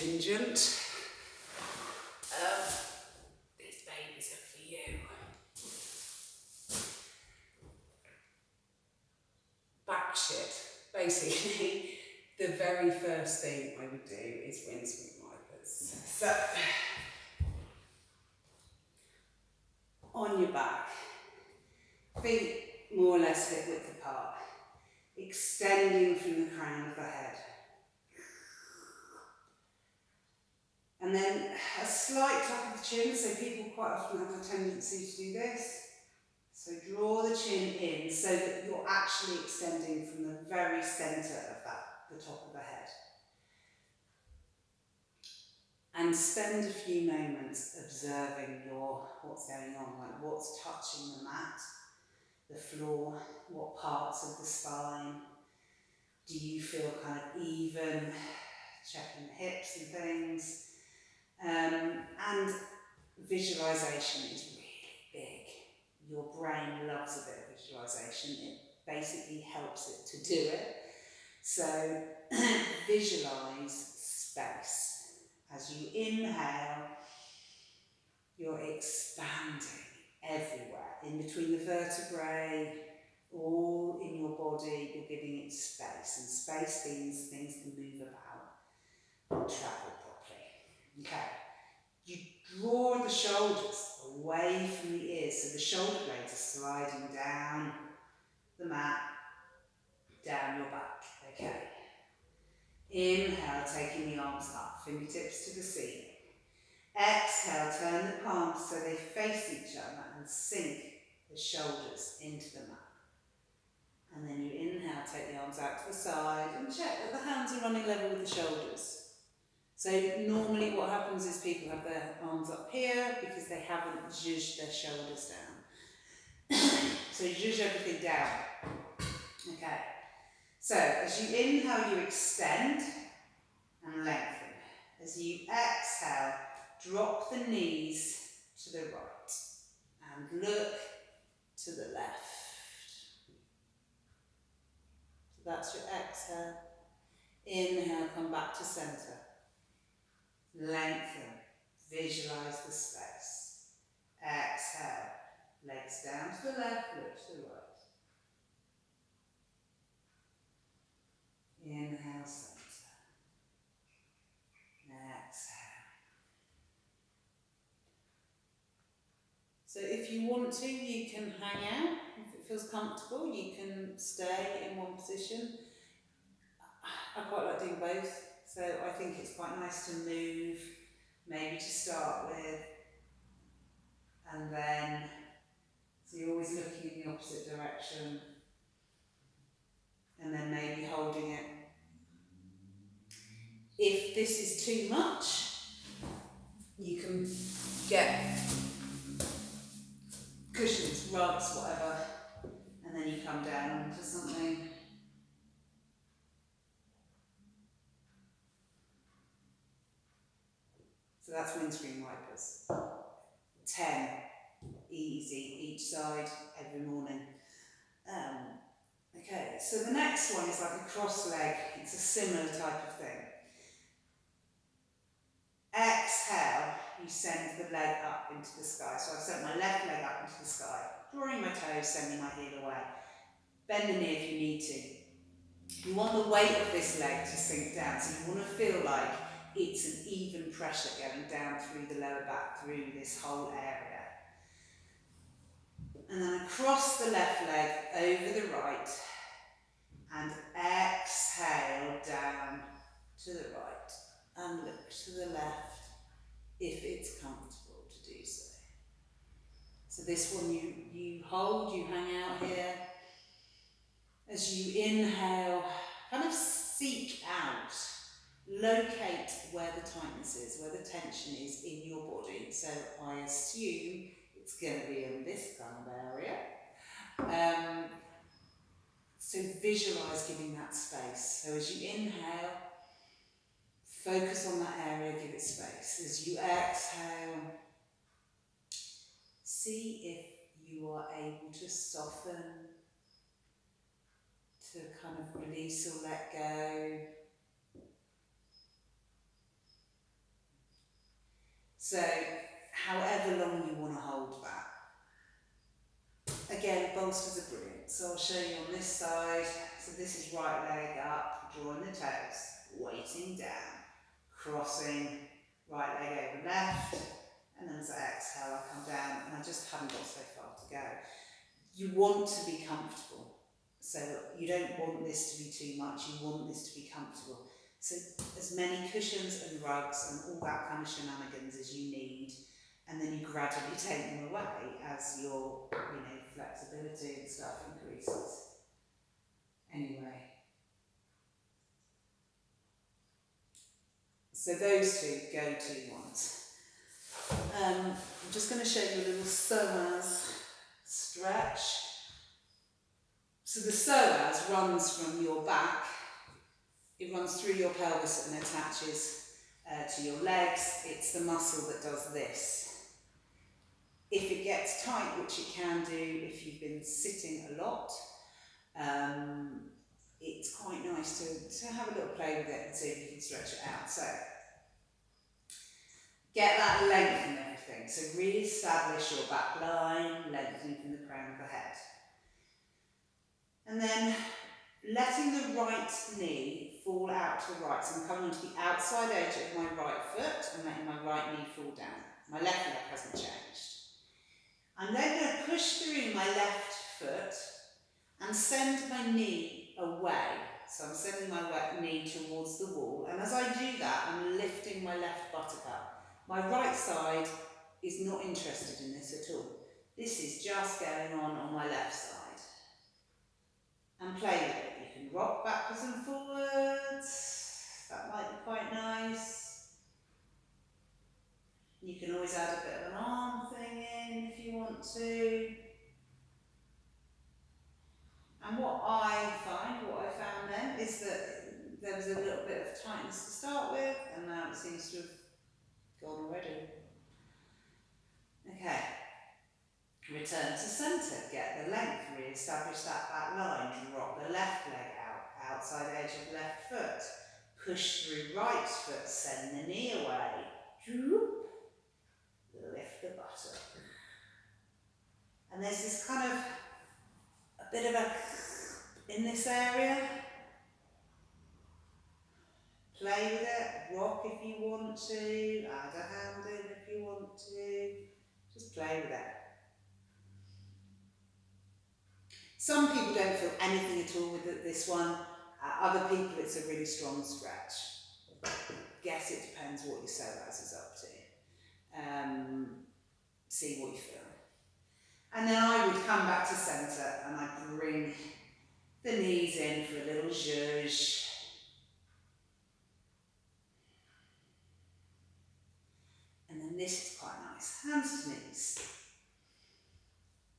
contingent. These babies are for you. Back shit. Basically, the very first thing I would do is windscreen wipers. So, on your back, feet more or less hip width apart, extending from the crown of the head. And then a slight tuck of the chin, so people quite often have a tendency to do this. So draw the chin in so that you're actually extending from the very centre of the top of the head. And spend a few moments observing what's going on, like what's touching the mat, the floor, what parts of the spine. Do you feel kind of even? Checking the hips and things. And visualisation is really big. Your brain loves a bit of visualisation. It basically helps it to do it. So visualise space. As you inhale, you're expanding everywhere, in between the vertebrae, all in your body, you're giving it space. And space means things can move about and travel properly. Okay. You draw the shoulders away from the ears, so the shoulder blades are sliding down the mat, down your back. Okay. Inhale, taking the arms up, fingertips to the ceiling. Exhale, turn the palms so they face each other and sink the shoulders into the mat. And then you inhale, take the arms out to the side and check that the hands are running level with the shoulders. So normally what happens is people have their arms up here because they haven't zhuzhed their shoulders down. So zhuzh everything down. Okay. So as you inhale, you extend and lengthen. As you exhale, drop the knees to the right and look to the left. So that's your exhale. Inhale, come back to centre. Lengthen, visualise the space. Exhale, legs down to the left, look to the right. Inhale, centre. Exhale. So if you want to, you can hang out. If it feels comfortable, you can stay in one position. I quite like doing both. So I think it's quite nice to move, maybe to start with, and then, so you're always looking in the opposite direction, and then maybe holding it. If this is too much, you can get cushions, rugs, whatever, and then you come down onto something. So that's windscreen wipers. 10, easy, each side, every morning. Okay, so the next one is like a cross leg. It's a similar type of thing. Exhale, you send the leg up into the sky. So I've sent my left leg up into the sky, drawing my toes, sending my heel away. Bend the knee if you need to. You want the weight of this leg to sink down, so you want to feel like it's an even pressure going down through the lower back, through this whole area. And then across the left leg, over the right, and exhale down to the right, and look to the left if it's comfortable to do so. So this one you hold, you hang out here. As you inhale, kind of seek out, locate where the tightness is, where the tension is in your body. So I assume it's going to be in this kind of area. So visualise giving that space. So as you inhale, focus on that area, give it space. As you exhale, see if you are able to soften, to kind of release or let go. So however long you want to hold that. Again, bolsters are brilliant. So I'll show you on this side. So this is right leg up, drawing the toes, weighting down, crossing, right leg over left, and then as I exhale I come down, and I just haven't got so far to go. You want to be comfortable. So you don't want this to be too much, you want this to be comfortable. So as many cushions and rugs and all that kind of shenanigans as you need, and then you gradually take them away as your, flexibility and stuff increases. Anyway, so those two go-to ones. I'm just going to show you a little psoas stretch. So the psoas runs from your back, it runs through your pelvis and attaches to your legs. It's the muscle that does this. If it gets tight, which it can do if you've been sitting a lot, it's quite nice to have a little play with it and see if you can stretch it out. So get that length and everything. So re-establish your back line, lengthening from the crown of the head. And then letting the right knee fall out to the right. So I'm coming onto the outside edge of my right foot and letting my right knee fall down. My left leg hasn't changed. I'm then going to push through my left foot and send my knee away. So I'm sending my knee towards the wall. And as I do that, I'm lifting my left buttock up. My right side is not interested in this at all. This is just going on my left side. And play with it. You can rock backwards and forwards. That might be quite nice. You can always add a bit of an arm thing in if you want to. And what I found then, is that there was a little bit of tightness to start with, and now it seems to have gone already. Okay. Return to centre, get the length, re-establish that back line, drop the left leg out, outside edge of left foot, push through right foot, send the knee away, droop, lift the buttock. And there's this kind of, a bit of a in this area. Play with it, rock if you want to, add a hand in if you want to, just play with it. Some people don't feel anything at all with this one. Other people, it's a really strong stretch. Guess it depends what your psoas is up to. See what you feel. And then I would come back to centre and I'd bring the knees in for a little zhuzh. And then this is quite nice. Hands to knees.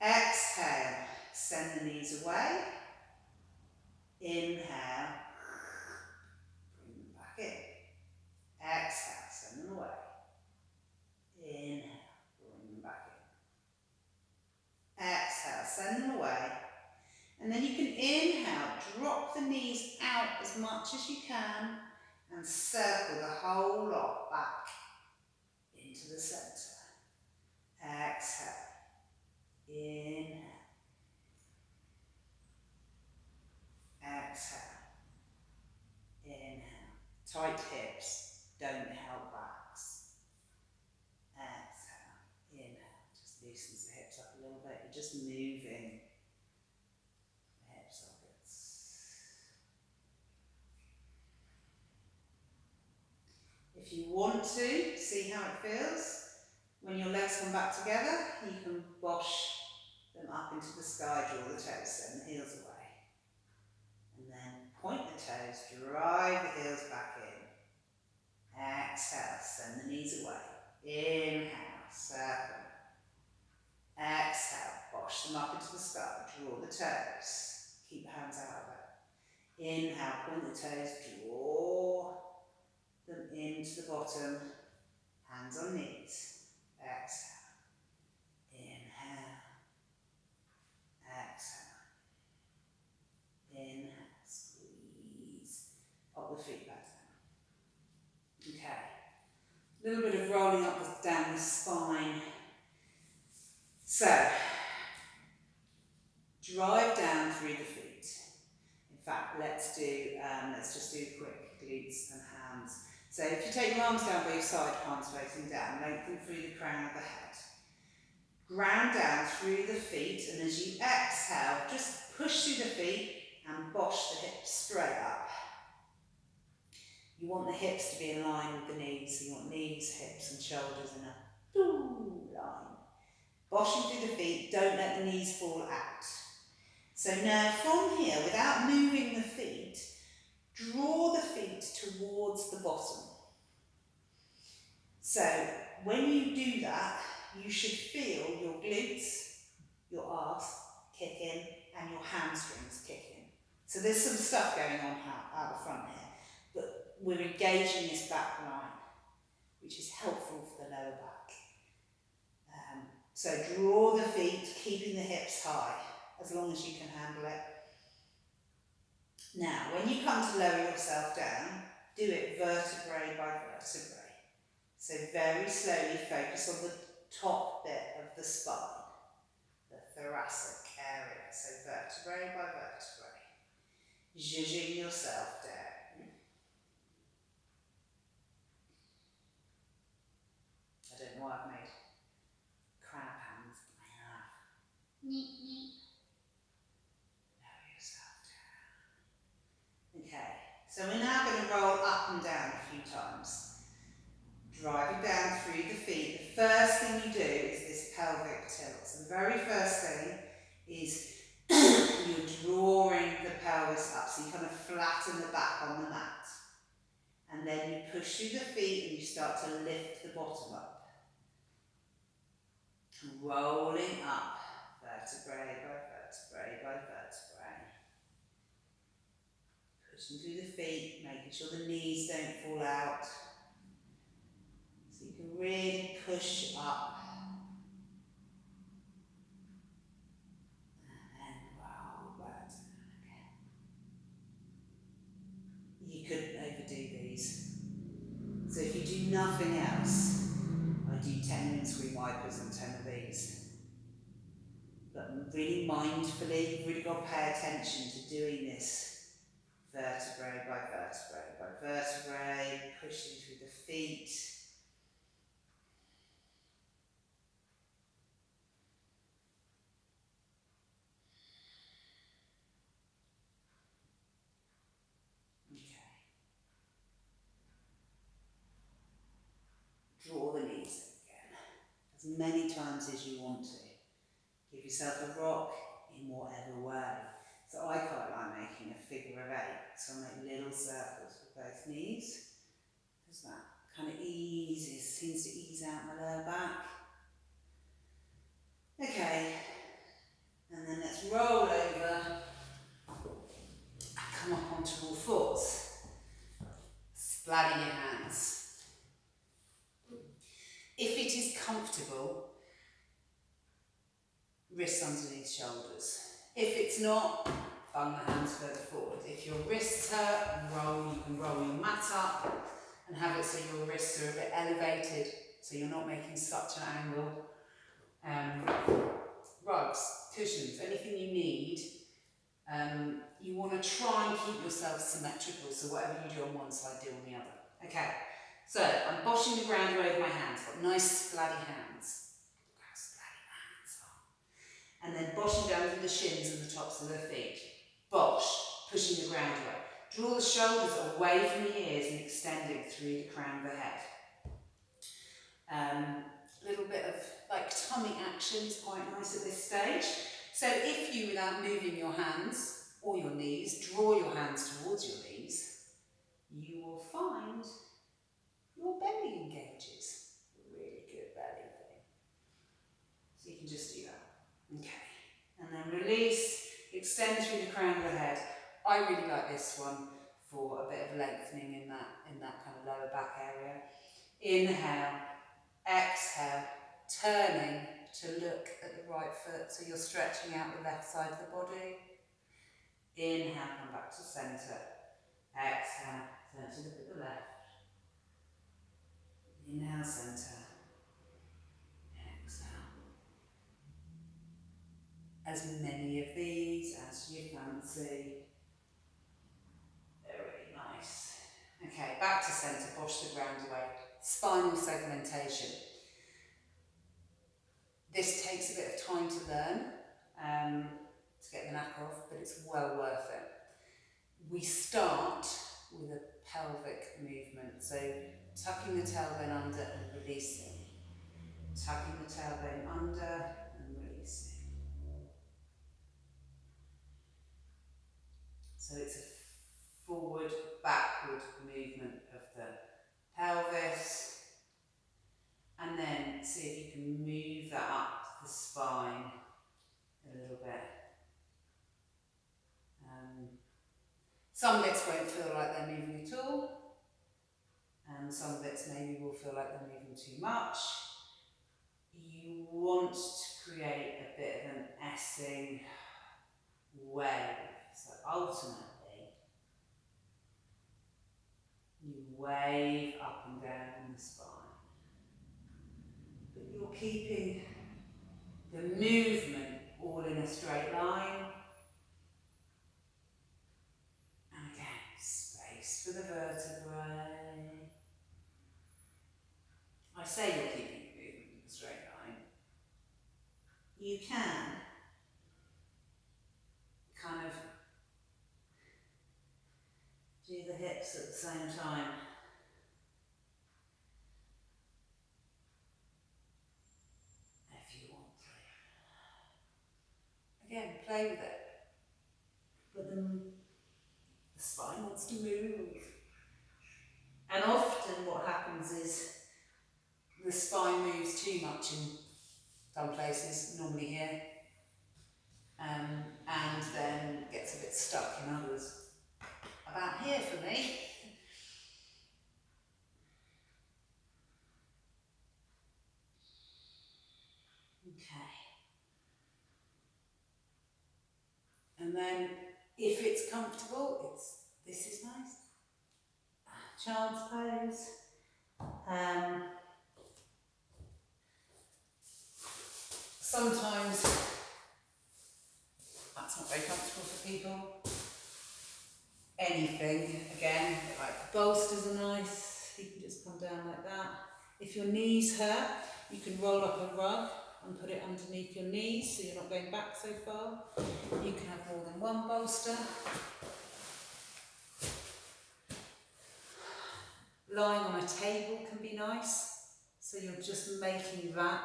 Exhale. Send the knees away. Inhale. Bring them back in. Exhale. Send them away. Inhale. Bring them back in. Exhale. Send them away. And then you can inhale. Drop the knees out as much as you can and circle the whole lot back into the centre. Exhale. Inhale. Exhale. Inhale. Tight hips, don't held backs. Exhale. Inhale. Just loosens the hips up a little bit. You're just moving the hip sockets. If you want to see how it feels, when your legs come back together, you can bosh them up into the sky, draw the toes, send the heels away. And then point the toes, drive the heels back in. Exhale, send the knees away. Inhale, circle. Exhale, bosh them up into the sky, draw the toes. Keep the hands out of it. Inhale, point the toes, draw them into the bottom, hands on knees. Exhale. Inhale. Exhale. Inhale. Squeeze. Pop the feet back down. Okay. A little bit of rolling up down the spine. So, drive down through the feet. In fact, let's just do quick glutes and hands. So if you take your arms down by your side, palms facing down, lengthen through the crown of the head. Ground down through the feet, and as you exhale, just push through the feet and bosh the hips straight up. You want the hips to be in line with the knees, so you want knees, hips and shoulders in a line. Boshing through the feet, don't let the knees fall out. So now from here, without moving the feet, draw the feet towards the bottom. So when you do that, you should feel your glutes, your arse kick in, and your hamstrings kick in. So there's some stuff going on out the front here, but we're engaging this back line, which is helpful for the lower back. So draw the feet, keeping the hips high, as long as you can handle it. Now, when you come to lower yourself down, do it vertebrae by vertebrae. So very slowly focus on the top bit of the spine, the thoracic area. So vertebrae by vertebrae. Zhuzhing yourself down. I don't know why I've made crab hands, but I have. Neat, neat. Lower yourself down. Okay, so we're now going to roll up and down a few times. Driving down through the feet. The first thing you do is this pelvic tilt. So the very first thing is you're drawing the pelvis up, so you kind of flatten the back on the mat. And then you push through the feet and you start to lift the bottom up. Rolling up, vertebrae by vertebrae by vertebrae. Pushing through the feet, making sure the knees don't fall out. So you can really push up. And roll back again. You couldn't overdo these. So if you do nothing else, I do 10 windscreen wipers and 10 of these. But really mindfully, you've really got to pay attention to doing this vertebrae by vertebrae by vertebrae, pushing through the feet. Okay. Draw the knees again, as many times as you want to. Give yourself a rock in whatever way. So I quite like making a figure of 8. So I make little circles with both knees. Does that kind of seems to ease out my lower back. Okay, and then let's roll over and come up onto all fours. Splatting your hands. If it is comfortable, wrists underneath shoulders. If it's not, bung the hands further forward. If your wrists hurt, you can roll your mat up and have it so your wrists are a bit elevated, so you're not making such an angle. Rugs, cushions, anything you need. You want to try and keep yourself symmetrical, so whatever you do on one side, do on the other. Okay, so I'm boshing the ground away with my hands, got nice splatty hands. And then boshing down through the shins and the tops of the feet. Bosh, pushing the ground away. Draw the shoulders away from the ears and extending through the crown of the head. A little bit of like tummy action is quite nice at this stage. So if you, without moving your hands or your knees, draw your hands towards your knees, you will find your belly engages. Really good belly thing. So you can just do that. Okay, and then release, extend through the crown of the head. I really like this one for a bit of lengthening in that kind of lower back area. Inhale, exhale, turning to look at the right foot, so you're stretching out the left side of the body. Inhale, come back to centre. Exhale, turn to look at the left. Inhale, centre. as many of these as you fancy. They're really nice. Okay, back to centre, push the ground away. Spinal segmentation. This takes a bit of time to learn, to get the knack of, but it's well worth it. We start with a pelvic movement, so tucking the tailbone under and releasing. Tucking the tailbone under and releasing. So it's a forward, backward movement of the pelvis. And then see if you can move that up the spine a little bit. Some bits won't feel like they're moving at all. And some bits maybe will feel like they're moving too much. You want to create a bit of an S-ing wave. So ultimately, you wave up and down the spine. But you're keeping the movement all in a straight line. And again, space for the vertebrae. I say you're keeping the movement in a straight line. You can kind of do the hips at the same time. If you want to. Again, play with it. But then the spine wants to move. And often what happens is the spine moves too much in some places, normally here, and then gets a bit stuck in others. About here for me. Okay. And then, if it's comfortable, this is nice. Child's pose. Sometimes that's not very comfortable for people. Anything, again, like bolsters are nice. You can just come down like that. If your knees hurt, you can roll up a rug and put it underneath your knees so you're not going back so far. You can have more than one bolster. Lying on a table can be nice, so you're just making that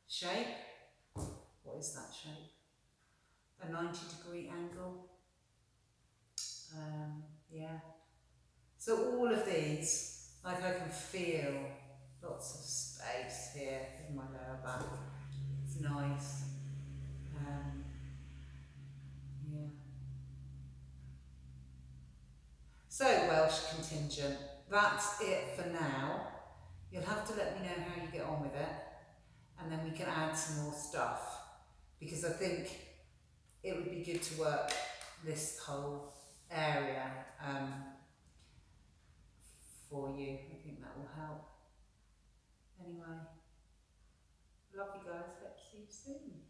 shape. What is that shape? A 90-degree angle. Yeah. So all of these, like I can feel lots of space here in my lower back. It's nice. Yeah. So Welsh contingent, that's it for now. You'll have to let me know how you get on with it, and then we can add some more stuff, because I think it would be good to work this whole area for you. I think that will help. Anyway, love you guys, hope to see you soon.